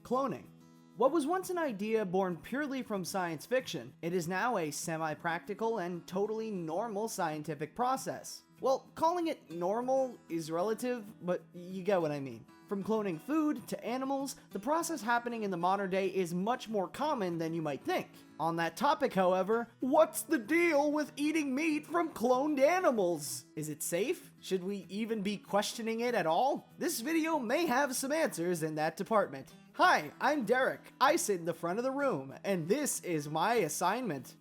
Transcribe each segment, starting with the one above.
cloning. What was once an idea born purely from science fiction, it is now a semi-practical and totally normal scientific process. Well, calling it normal is relative, but you get what I mean. From cloning food to animals, the process happening in the modern day is much more common than you might think. On that topic, however, what's the deal with eating meat from cloned animals? Is it safe? Should we even be questioning it at all? This video may have some answers in that department. Hi, I'm Derek. I sit in the front of the room, and this is my assignment.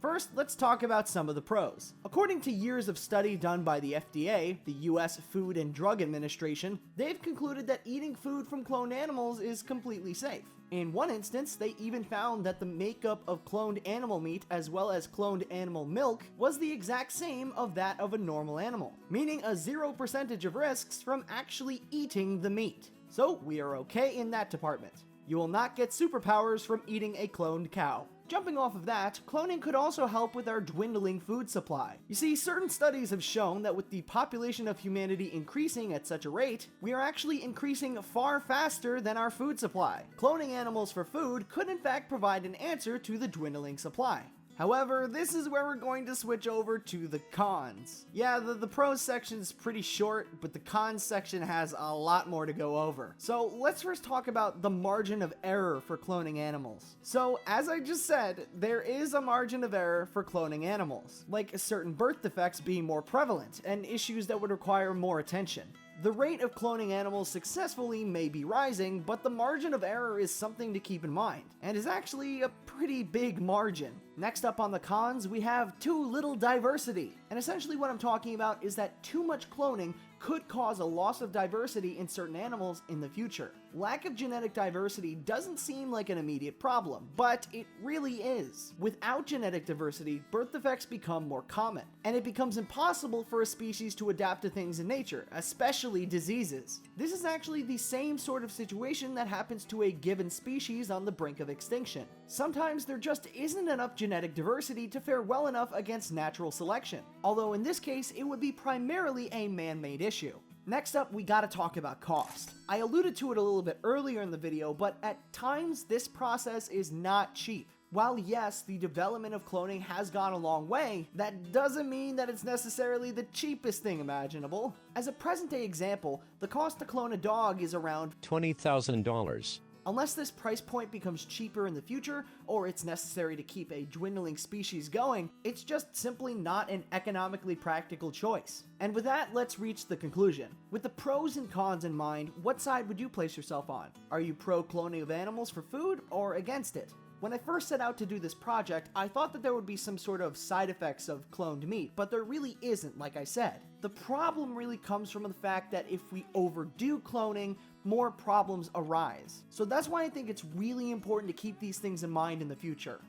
First, let's talk about some of the pros. According to years of study done by the FDA, the US Food and Drug Administration, they've concluded that eating food from cloned animals is completely safe. In one instance, they even found that the makeup of cloned animal meat as well as cloned animal milk was the exact same of that of a normal animal, meaning a 0% of risks from actually eating the meat. So we are okay in that department. You will not get superpowers from eating a cloned cow. Jumping off of that, cloning could also help with our dwindling food supply. You see, certain studies have shown that with the population of humanity increasing at such a rate, we are actually increasing far faster than our food supply. Cloning animals for food could in fact provide an answer to the dwindling supply. However, this is where we're going to switch over to the cons. Yeah, the pros section is pretty short, but the cons section has a lot more to go over. So let's first talk about the margin of error for cloning animals. So as I just said, there is a margin of error for cloning animals, like certain birth defects being more prevalent and issues that would require more attention. The rate of cloning animals successfully may be rising, but the margin of error is something to keep in mind, and is actually a pretty big margin. Next up on the cons, we have too little diversity. And essentially what I'm talking about is that too much cloning could cause a loss of diversity in certain animals in the future. Lack of genetic diversity doesn't seem like an immediate problem, but it really is. Without genetic diversity, birth defects become more common, and it becomes impossible for a species to adapt to things in nature, especially diseases. This is actually the same sort of situation that happens to a given species on the brink of extinction. Sometimes there just isn't enough genetic diversity to fare well enough against natural selection, although in this case it would be primarily a man-made issue. Next up, we gotta talk about cost. I alluded to it a little bit earlier in the video, but at times this process is not cheap. While yes, the development of cloning has gone a long way, that doesn't mean that it's necessarily the cheapest thing imaginable. As a present-day example, the cost to clone a dog is around $20,000. Unless this price point becomes cheaper in the future, or it's necessary to keep a dwindling species going, it's just simply not an economically practical choice. And with that, let's reach the conclusion. With the pros and cons in mind, what side would you place yourself on? Are you pro cloning of animals for food, or against it? When I first set out to do this project, I thought that there would be some sort of side effects of cloned meat, but there really isn't, like I said. The problem really comes from the fact that if we overdo cloning, more problems arise. So that's why I think it's really important to keep these things in mind in the future.